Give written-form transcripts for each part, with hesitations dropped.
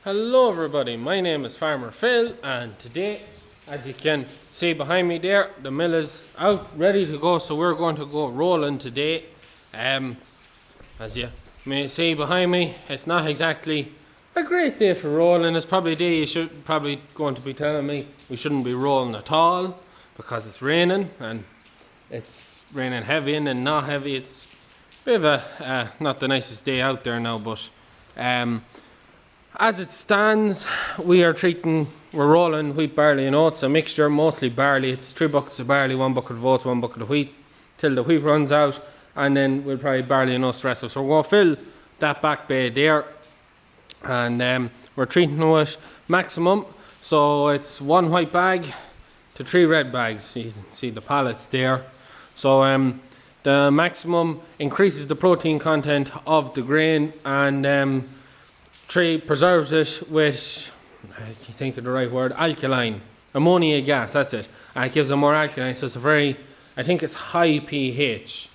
Hello everybody, my name is Farmer Phil, and today, as you can see behind me there, the mill is out ready to go, so we're going to go rolling today. As you may see behind me, it's not exactly a great day for rolling. It's probably a day you should probably going to be telling me we shouldn't be rolling at all because it's raining, and it's raining heavy and not heavy. It's a bit of a not the nicest day out there now, but as it stands, we're rolling wheat, barley and oats, a mixture, mostly barley. It's 3 buckets of barley, 1 bucket of oats, 1 bucket of wheat, till the wheat runs out, and then we'll probably barley and oats the rest of it. So we're going to fill that back bay there, and we're treating with maximum. So it's 1 white bag to 3 red bags. You can see the pallets there. So the maximum increases the protein content of the grain, and 3 preserves it with, I can't think of the right word, alkaline, ammonia gas, that's it. And it gives them more alkaline, so it's a very, I think it's high pH.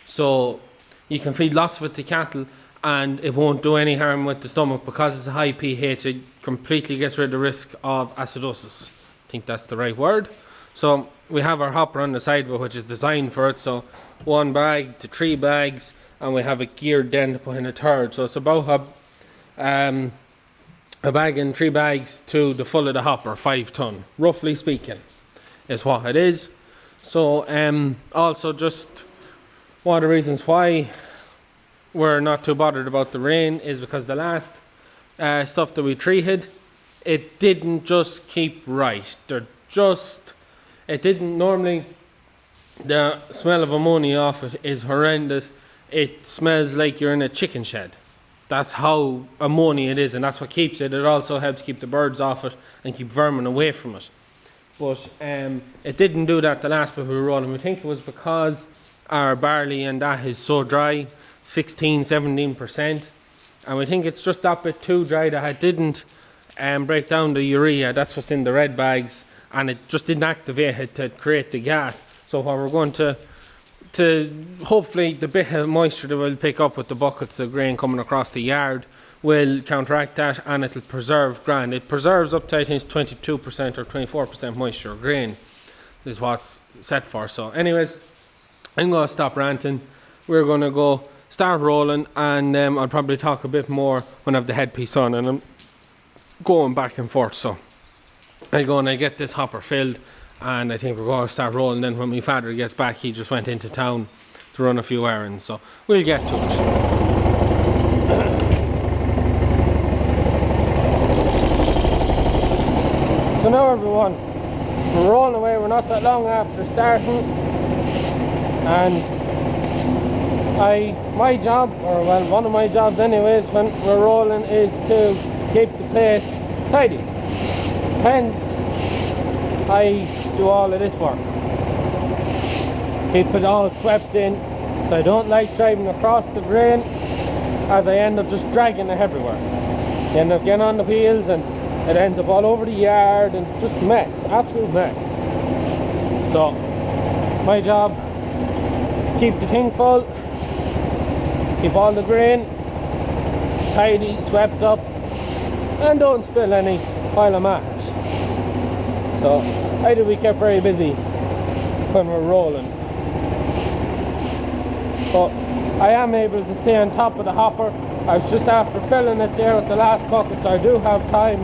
So you can feed lots of it to cattle and it won't do any harm with the stomach because it's a high pH. It completely gets rid of the risk of acidosis. I think that's the right word. So we have our hopper on the side of it, which is designed for it. So 1 bag to 3 bags, and we have it geared then to put in a third. So it's about a bag and 3 bags to the full of the hopper, 5 ton, roughly speaking, is what it is. So also just one of the reasons why we're not too bothered about the rain is because the last stuff that we treated, it didn't just keep right. It didn't normally, the smell of ammonia off it is horrendous. It smells like you're in a chicken shed. That's how ammonia it is, and that's what keeps it. It also helps keep the birds off it and keep vermin away from it. But it didn't do that the last bit we were rolling. We think it was because our barley and that is so dry, 16-17%, and we think it's just that bit too dry that it didn't break down the urea. That's what's in the red bags, and it just didn't activate it to create the gas. So what we're going to hopefully the bit of moisture that we'll pick up with the buckets of grain coming across the yard will counteract that, and it'll preserve grand. It preserves up to, I think, 22% or 24% moisture of grain is what's set for. So anyways, I'm going to stop ranting. We're going to go start rolling, and I'll probably talk a bit more when I have the headpiece on and I'm going back and forth. So I'm going to get this hopper filled, and I think we're going to start rolling. Then when my father gets back, he just went into town to run a few errands, so we'll get to it. So now everyone, we're rolling away. We're not that long after starting, and my job, or well, one of my jobs anyways, when we're rolling is to keep the place tidy. Hence I do all of this work, keep it all swept in. So I don't like driving across the grain, as I end up just dragging it everywhere. You end up getting on the wheels and it ends up all over the yard and just mess, absolute mess. So my job, keep the thing full, keep all the grain tidy, swept up, and don't spill any pile of mash. So I do, we kept very busy when we're rolling. But I am able to stay on top of the hopper. I was just after filling it there with the last bucket, so I do have time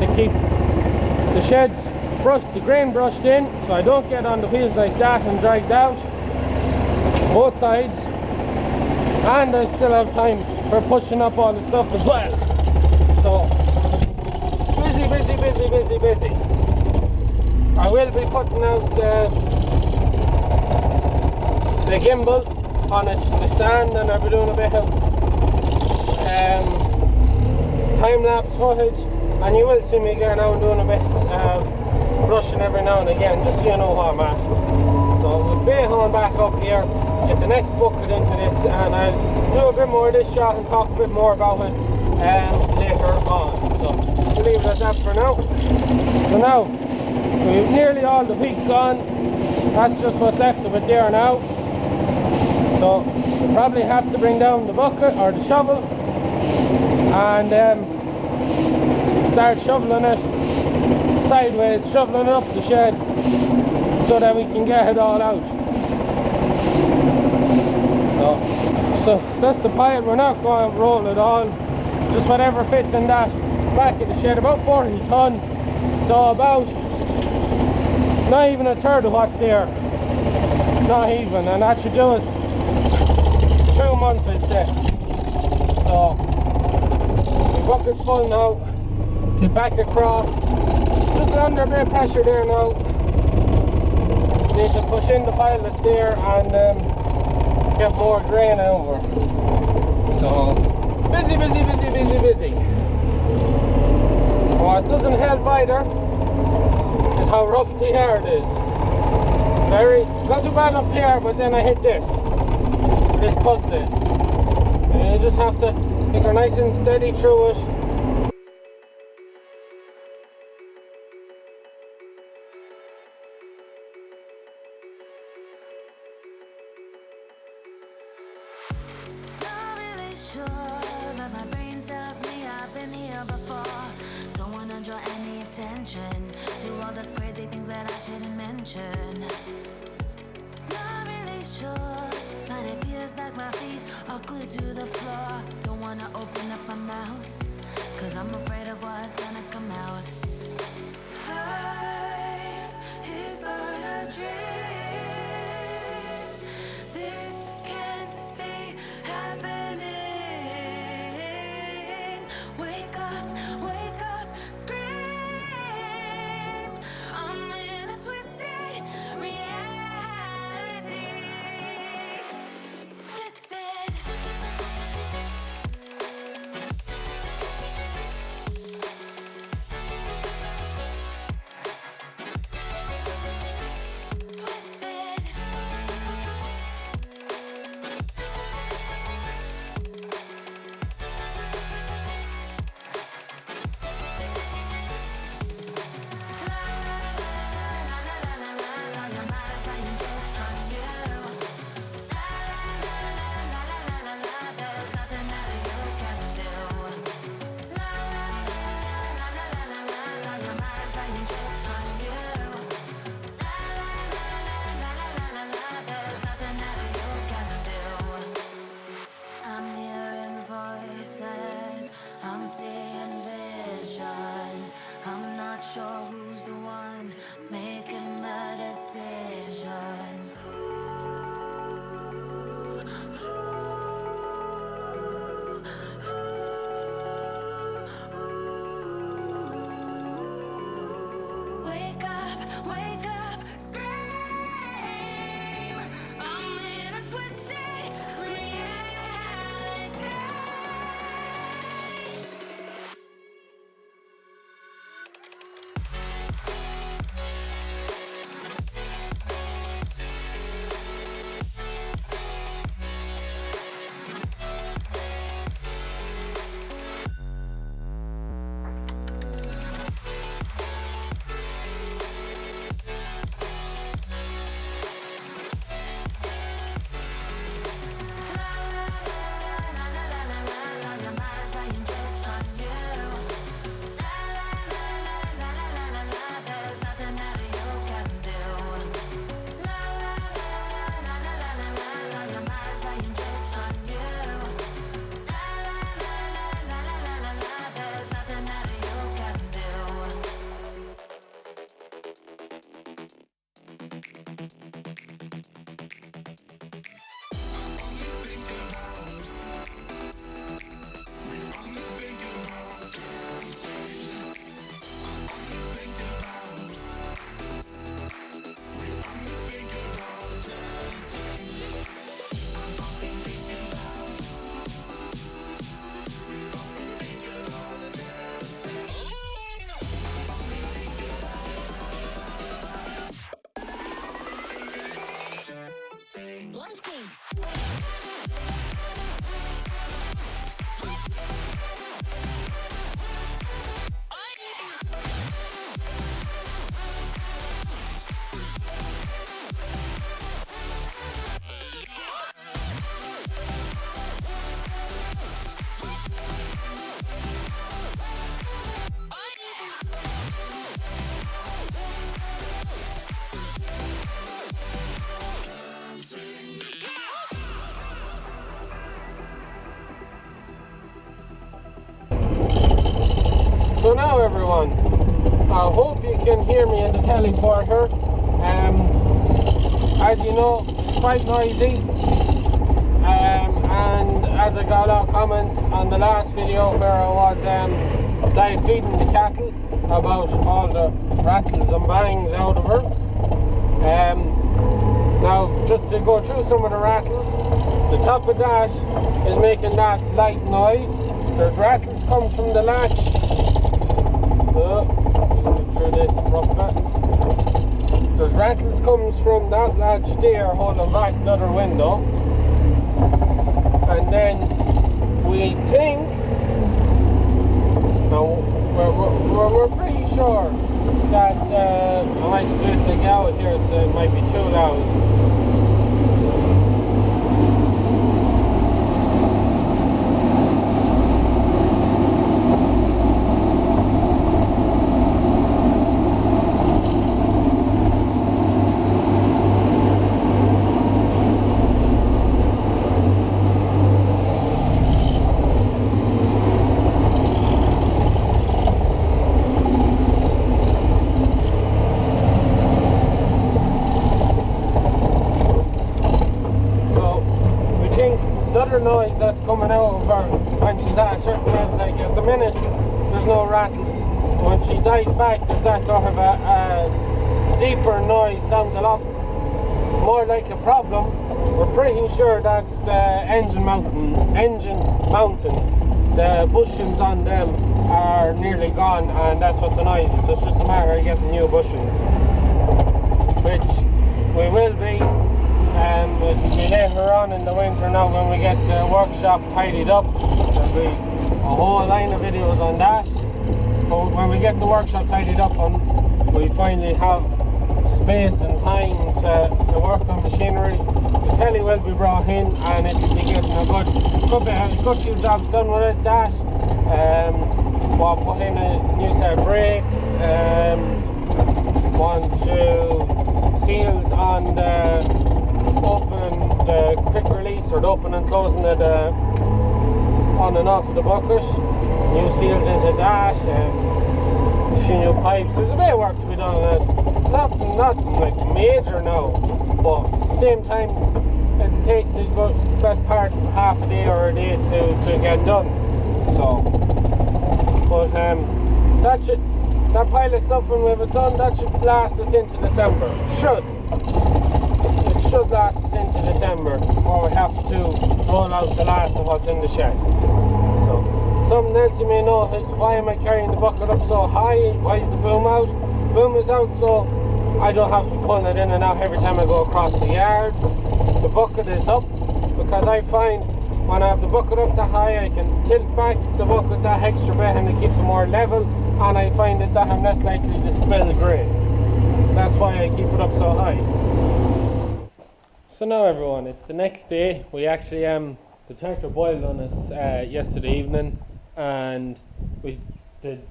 to keep the sheds brushed, the grain brushed in, so I don't get on the wheels like that and dragged out both sides. And I still have time for pushing up all the stuff as well. So busy. I will be putting out the gimbal on the stand, and I'll be doing a bit of time-lapse footage, and you will see me going out and doing a bit of brushing every now and again, just so you know where I'm at. So we'll be hauling back up here, get the next bucket into this, and I'll do a bit more of this shot and talk a bit more about it later on. So we'll leave it at that for now. So now we've nearly all the wheat gone. That's just what's left of it there now. So we'll probably have to bring down the bucket or the shovel and start shoveling it sideways, shoveling it up the shed so that we can get it all out. So that's the pile. We're not going to roll it all, just whatever fits in that back of the shed. About 40 ton, so about not even a third of what's there, not even, and that should do us 2 months, I'd say. So the bucket's full now, to back across, just under a bit of pressure there now. Need to push in the pile that's there and get more grain over. So busy. What doesn't help either is how rough the yard is. It's not too bad up here, but then I hit this puddle is. And you just have to think you're nice and steady through it. But my brain tells me I've been here before. Don't wanna draw any attention to all the crazy things that I shouldn't mention. Not really sure, but it feels like my feet are glued to the floor. Don't wanna open up my mouth, cause I'm afraid of what's gonna come out. Life is but a dream. This can't be happening. Wake up, scream. I'm in a twisted reality. Twisted. So now everyone, I hope you can hear me in the teleporter. As you know, it's quite noisy. And as I got a lot of comments on the last video where I was diet feeding the cattle about all the rattles and bangs out of her. Now, just to go through some of the rattles, the top of that is making that light noise. There's rattles comes from the latch. Through this rough bit. There's rattles comes from that latch there holding back the other window. And then we think, now we're pretty sure that I might split the out here, so it might be too loud. Noise that's coming out of her when she's at a certain level. Like at the minute there's no rattles. When she dies back there's that sort of a deeper noise, sounds a lot more like a problem. We're pretty sure that's the engine mountains. The bushings on them are nearly gone and that's what the noise is. So it's just a matter of getting new bushings, which we will be. It'll be later on in the winter now when we get the workshop tidied up. There'll be a whole line of videos on that. But when we get the workshop tidied up and we finally have space and time to work on machinery, the telly will be brought in and it'll be getting a good few jobs done with it. We'll put in a new set of brakes, 1, 2 seals on the opening the quick release or the open and closing of the on and off of the bucket, new seals into that, a few new pipes. There's a bit of work to be done on it. Nothing like major now, but at the same time it'll take the best part of half a day or a day to get done. So, but that pile of stuff when we have it done, that should last us into December. It should last us into December, or we have to roll out the last of what's in the shed. So, something else you may notice, why am I carrying the bucket up so high? Why is the boom out? Boom is out so I don't have to be pulling it in and out every time I go across the yard. The bucket is up because I find when I have the bucket up that high, I can tilt back the bucket that extra bit and it keeps it more level, and I find that I'm less likely to spill grain. That's why I keep it up so high. So now everyone, it's the next day. We actually the tractor boiled on us yesterday evening, and the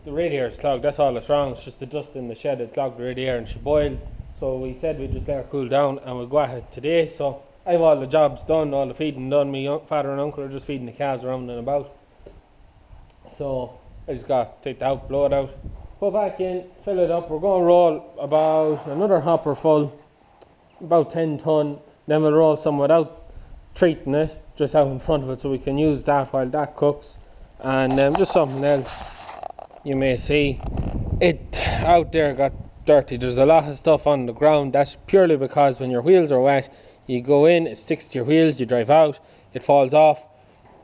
radiator is clogged. That's all that's wrong. It's just the dust in the shed that clogged the radiator and she boiled. So we said we'd just let her cool down and we'll go ahead today. So I have all the jobs done, all the feeding done. My father and uncle are just feeding the calves around and about. So I just got to take the out, blow it out, put back in, fill it up. We're going to roll about another hopper full, about 10 ton. Then we'll roll some without treating it, just out in front of it, so we can use that while that cooks. And just something else you may see, it out there got dirty. There's a lot of stuff on the ground. That's purely because when your wheels are wet, you go in, it sticks to your wheels, you drive out, it falls off.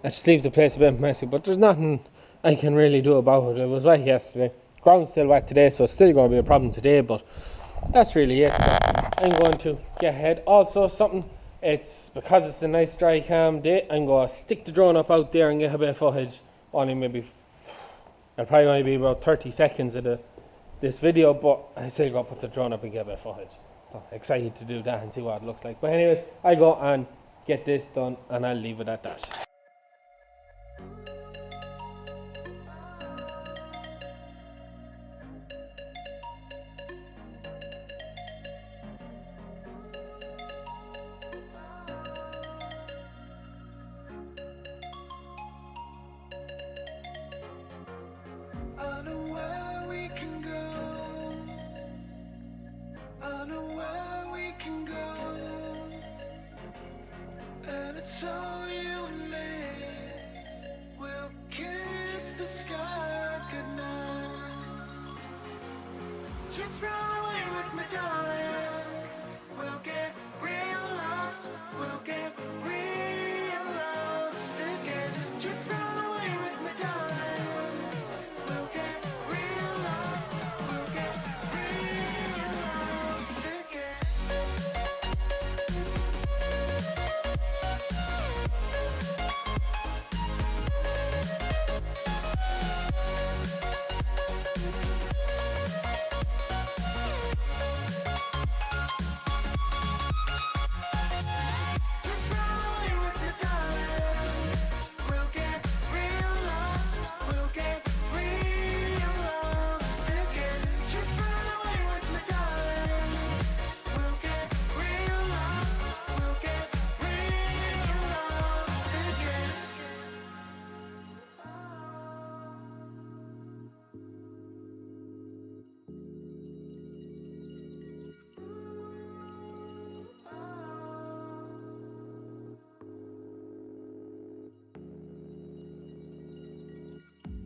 That just leaves the place a bit messy, but there's nothing I can really do about it. It was wet yesterday, ground's still wet today, so it's still going to be a problem today, but that's really it. So I'm going to get ahead. Also something, it's because it's a nice dry calm day, I'm going to stick the drone up out there and get a bit of footage. Only maybe, it'll probably only be about 30 seconds of this video, but I still got to put the drone up and get a bit of footage. So excited to do that and see what it looks like. But anyways, I go and get this done and I'll leave it at that. Unaware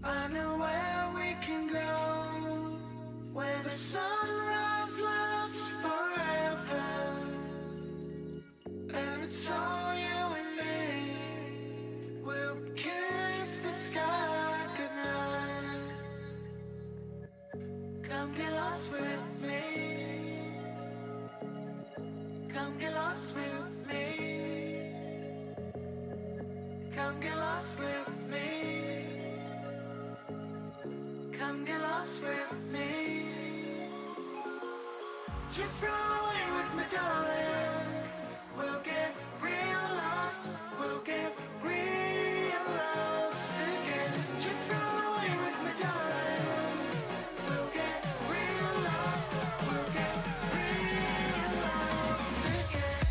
I know where we can go, where the sunrise lasts forever, and it's all you and me. We'll kiss the sky goodnight. Come get lost with me. Come get lost with me. Come get lost with me. Come get lost with me. Just run away with me, darling. We'll get real lost. We'll get real lost again. Just run away with me, darling. We'll get real lost. We'll get real lost again.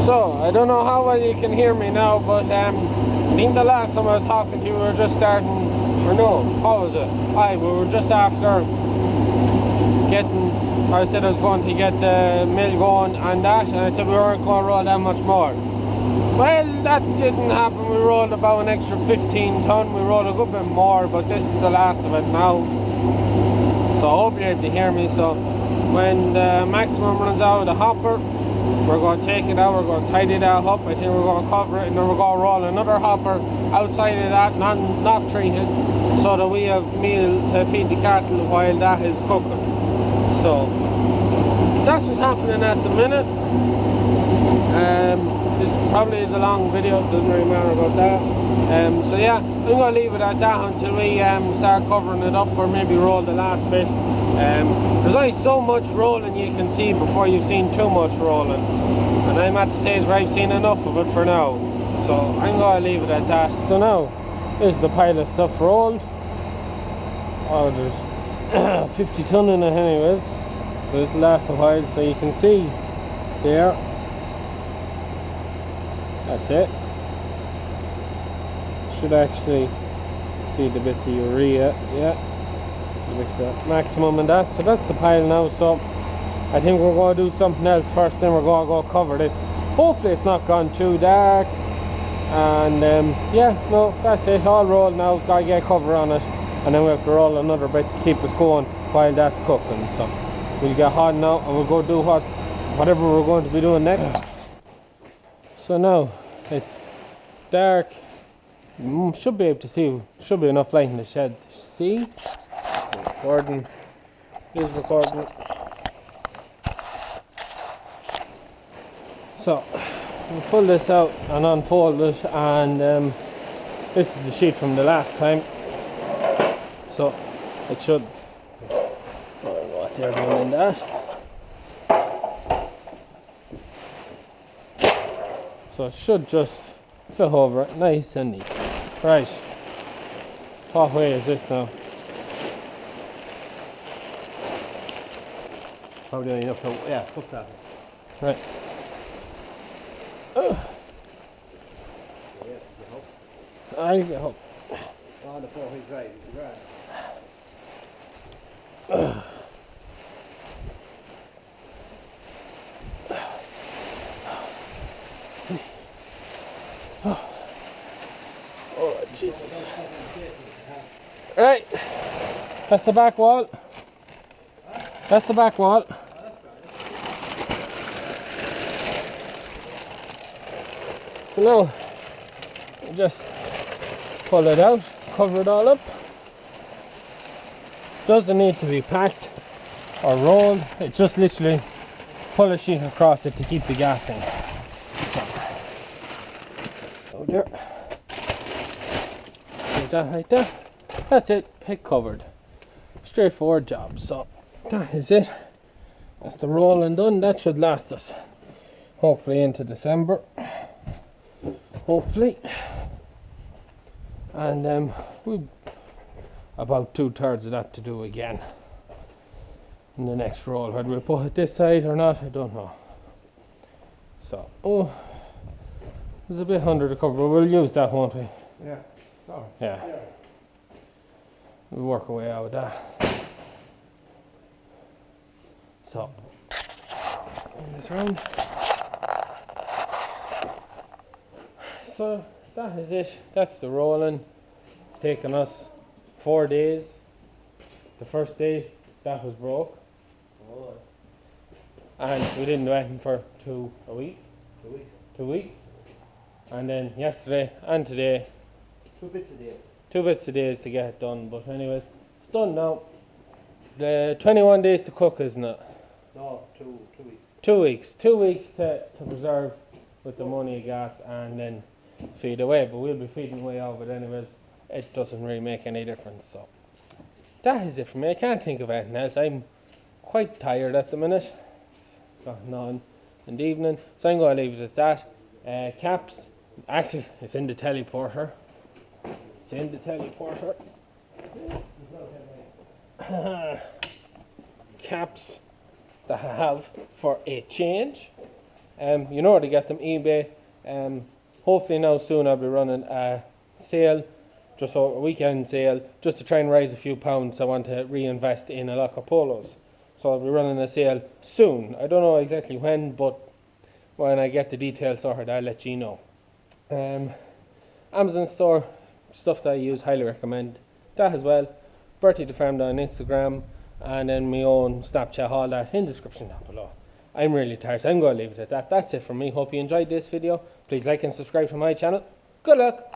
So, I don't know how well you can hear me now, but I think the last time I was talking to you, we were just starting, or no, how was it? We were just after getting, I said I was going to get the mill going and that, and I said we weren't going to roll that much more. Well, that didn't happen. We rolled about an extra 15 ton, we rolled a good bit more, but this is the last of it now. So I hope you're able to hear me. So when the maximum runs out of the hopper, we're going to take it out, we're going to tidy that up. I think we're going to cover it, and then we're going to roll another hopper outside of that, not treated, so that we have meal to feed the cattle while that is cooking. So that's what's happening at the minute. This probably is a long video, doesn't really matter about that. So yeah, I'm going to leave it at that until we start covering it up, or maybe roll the last bit. There's only so much rolling you can see before you've seen too much rolling, and I'm at the stage where I've seen enough of it for now, so I'm going to leave it at that. So now is the pile of stuff rolled. Oh, there's 50 ton in it anyways, so it'll last a while. So you can see there, that's it. Should actually see the bits of urea, yeah, the bits of maximum and that. So that's the pile now. So I think we're going to do something else first, then we're going to go cover this. Hopefully it's not gone too dark, and yeah, no, that's it, all rolled now. Gotta get cover on it, and then we have to roll another bit to keep us going while that's cooking. So we'll get hot now, and we'll go do whatever we're going to be doing next. So now it's dark. Should be able to see, should be enough light in the shed to see. Recording is recording. So we'll pull this out and unfold it, and this is the sheet from the last time, so it should, what they're doing in that, so it should just fit over it nice and neat. Right, what way is this now? Probably only enough to, yeah, hook that. Right. I'll get hope. On the 4-wheel drive, it's grand. Oh, Jesus. Right, that's the back wall. That's the back wall. So now, just pull it out, cover it all up. Doesn't need to be packed or rolled, it just literally pull a sheet across it to keep the gas in. So out there. Like that, right there. That's it, pick covered. Straightforward job. So that is it. That's the rolling done. That should last us hopefully into December. Hopefully. And we've about 2/3 of that to do again in the next roll. Whether we put it this side or not, I don't know. So, oh, there's a bit under the cover, but we'll use that, won't we? Yeah. Sorry. Yeah. We'll work our way out with that. So, bring this round. So, that is it. That's the rolling. It's taken us 4 days. The first day, that was broke. Oh, And we didn't do anything for 2 weeks. 2 weeks. 2 weeks. And then yesterday and today, 2 bits a day. 2 bits a days to get it done. But anyways, it's done now. The 21 days to cook, isn't it? No, 2 weeks. 2 weeks. 2 weeks to preserve with the money of gas and then feed away. But we'll be feeding away out of it anyways. It doesn't really make any difference. So that is it for me. I can't think of anything else. I'm quite tired at the minute. Gotten on in the evening. So I'm going to leave it at that. Caps. Actually, it's in the teleporter. It's in the teleporter. Caps that I have for a change. You know where to get them, eBay. Hopefully now soon I'll be running a sale, just a weekend sale, just to try and raise a few pounds. I want to reinvest in a lot of polos. So I'll be running a sale soon. I don't know exactly when, but when I get the details sorted, I'll let you know. Amazon store, stuff that I use, highly recommend that as well. Bertie the Farm on Instagram, and then my own Snapchat, all that in the description down below. I'm really tired, so I'm going to leave it at that. That's it from me. Hope you enjoyed this video. Please like and subscribe to my channel. Good luck.